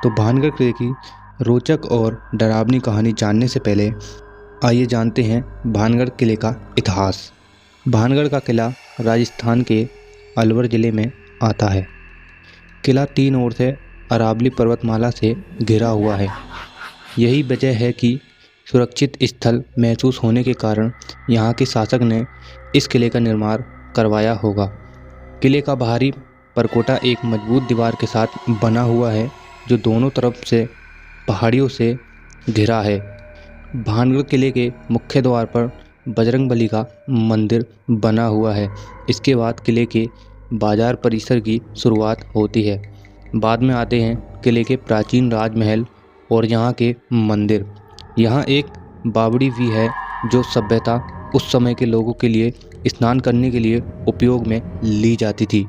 तो भानगढ़ किले की रोचक और डरावनी कहानी जानने से पहले आइए जानते हैं भानगढ़ किले का इतिहास। भानगढ़ का किला राजस्थान के अलवर ज़िले में आता है। किला तीन ओर से अरावली पर्वतमाला से घिरा हुआ है। यही वजह है कि सुरक्षित स्थल महसूस होने के कारण यहाँ के शासक ने इस किले का निर्माण करवाया होगा। किले का बाहरी परकोटा एक मजबूत दीवार के साथ बना हुआ है जो दोनों तरफ से पहाड़ियों से घिरा है। भानगढ़ किले के मुख्य द्वार पर बजरंगबली का मंदिर बना हुआ है। इसके बाद किले के बाजार परिसर की शुरुआत होती है। बाद में आते हैं किले के प्राचीन राजमहल और यहाँ के मंदिर। यहाँ एक बावड़ी भी है जो सभ्यता उस समय के लोगों के लिए स्नान करने के लिए उपयोग में ली जाती थी।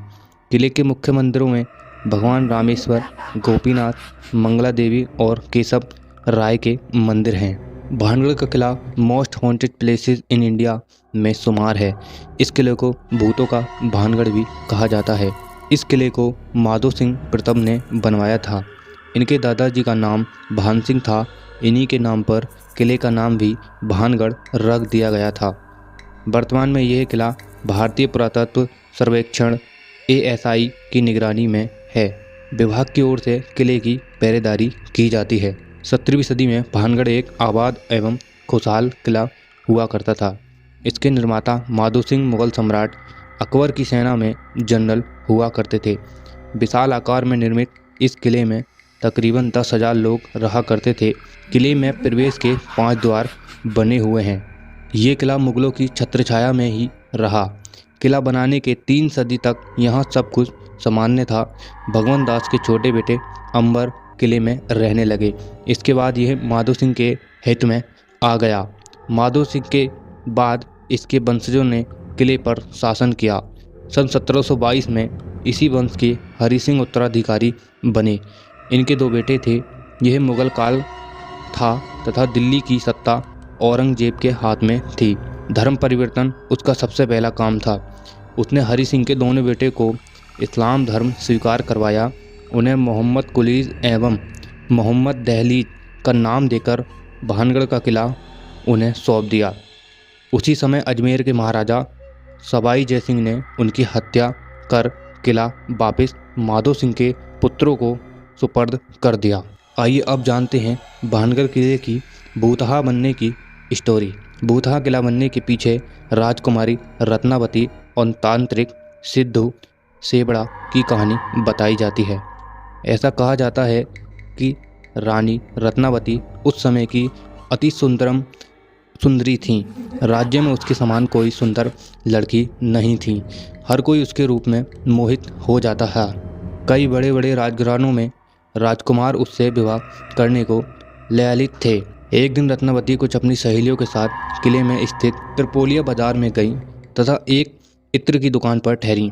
किले के मुख्य मंदिरों में भगवान रामेश्वर, गोपीनाथ, मंगला देवी और केशव राय के मंदिर हैं। भानगढ़ का किला most haunted places in India में शुमार है। इस किले को भूतों का भानगढ़ भी कहा जाता है। इस किले को माधो सिंह प्रथम ने बनवाया था। इनके दादाजी का नाम भान सिंह था। इन्हीं के नाम पर किले का नाम भी भानगढ़ रख दिया गया था। वर्तमान में यह किला भारतीय पुरातत्व सर्वेक्षण ASI की निगरानी में है। विभाग की ओर से किले की पहरेदारी की जाती है। 17वीं सदी में भानगढ़ एक आबाद एवं खुशहाल किला हुआ करता था। इसके निर्माता माधो सिंह मुगल सम्राट अकबर की सेना में जनरल हुआ करते थे। विशाल आकार में निर्मित इस किले में तकरीबन 10,000 लोग रहा करते थे। किले में प्रवेश के 5 द्वार बने हुए हैं। ये किला मुगलों की छत्रछाया में ही रहा। किला बनाने के 3 सदी तक यहाँ सब कुछ सामान्य था। भगवान दास के छोटे बेटे अंबर किले में रहने लगे। इसके बाद यह माधो सिंह के हित में आ गया। माधो सिंह के बाद इसके वंशजों ने किले पर शासन किया। सन 1722 में इसी वंश के हरि सिंह उत्तराधिकारी बने। इनके 2 बेटे थे। यह मुगल काल था तथा दिल्ली की सत्ता औरंगजेब के हाथ में थी। धर्म परिवर्तन उसका सबसे पहला काम था। उसने हरि सिंह के दोनों बेटे को इस्लाम धर्म स्वीकार करवाया। उन्हें मोहम्मद कुलीज एवं मोहम्मद दहलीज का नाम देकर भानगढ़ का किला उन्हें सौंप दिया। उसी समय अजमेर के महाराजा सवाई जय सिंह ने उनकी हत्या कर किला वापिस माधो सिंह के पुत्रों को सुपर्द कर दिया। आइए अब जानते हैं भानगढ़ किले की भूतहा बनने की स्टोरी। भूतहा किला बनने के पीछे राजकुमारी रत्नावती और तांत्रिक सिद्धू सेबड़ा की कहानी बताई जाती है। ऐसा कहा जाता है कि रानी रत्नावती उस समय की अति सुंदरी थी। राज्य में उसके समान कोई सुंदर लड़की नहीं थी। हर कोई उसके रूप में मोहित हो जाता है। कई बड़े बड़े राजघरानों में राजकुमार उससे विवाह करने को लालायित थे। एक दिन रत्नावती कुछ अपनी सहेलियों के साथ किले में स्थित त्रिपोलिया बाजार में गई तथा एक इत्र की दुकान पर ठहरी।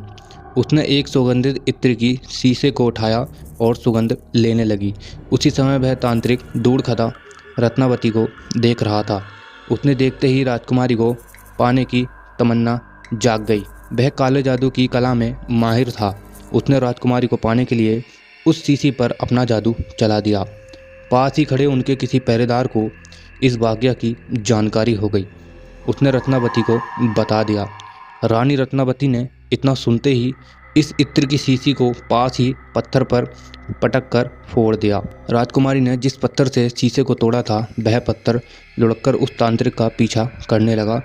उसने एक सुगंधित इत्र की शीशे को उठाया और सुगंध लेने लगी। उसी समय वह तांत्रिक दूर खड़ा रत्नावती को देख रहा था। उसने देखते ही राजकुमारी को पाने की तमन्ना जाग गई। वह काले जादू की कला में माहिर था। उसने राजकुमारी को पाने के लिए उस शीशी पर अपना जादू चला दिया। पास ही खड़े उनके किसी पहरेदार को इस वाकया की जानकारी हो गई। उसने रत्नावती को बता दिया। रानी रत्नावती ने इतना सुनते ही इस इत्र की शीशी को पास ही पत्थर पर पटक कर फोड़ दिया। राजकुमारी ने जिस पत्थर से शीशे को तोड़ा था वह पत्थर लुढ़ककर उस तांत्रिक का पीछा करने लगा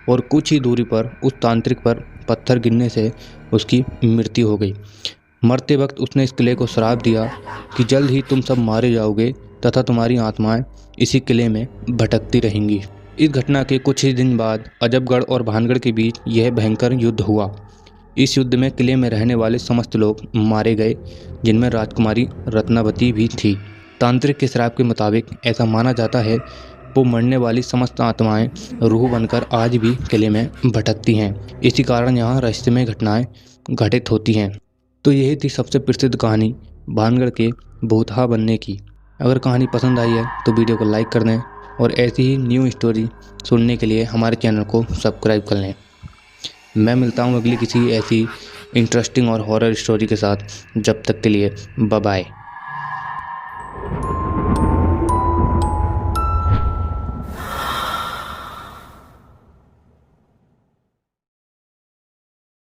और कुछ ही दूरी पर उस तांत्रिक पर पत्थर गिरने से उसकी मृत्यु हो गई। मरते वक्त उसने इस किले को श्राप दिया कि जल्द ही तुम सब मारे जाओगे तथा तुम्हारी आत्माएं इसी किले में भटकती रहेंगी। इस घटना के कुछ ही दिन बाद अजबगढ़ और भानगढ़ के बीच यह भयंकर युद्ध हुआ। इस युद्ध में किले में रहने वाले समस्त लोग मारे गए, जिनमें राजकुमारी रत्नावती भी थी। तांत्रिक के श्राप के मुताबिक ऐसा माना जाता है वो मरने वाली समस्त आत्माएं रूह बनकर आज भी किले में भटकती हैं। इसी कारण यहाँ रहस्यमय घटनाएं घटित होती हैं। तो यही थी सबसे प्रसिद्ध कहानी भानगढ़ के भूतहा बनने की। अगर कहानी पसंद आई है तो वीडियो को लाइक कर दें और ऐसी ही न्यू स्टोरी सुनने के लिए हमारे चैनल को सब्सक्राइब कर लें। मैं मिलता हूँ अगली किसी ऐसी इंटरेस्टिंग और हॉरर स्टोरी के साथ। जब तक के लिए बाय बाय।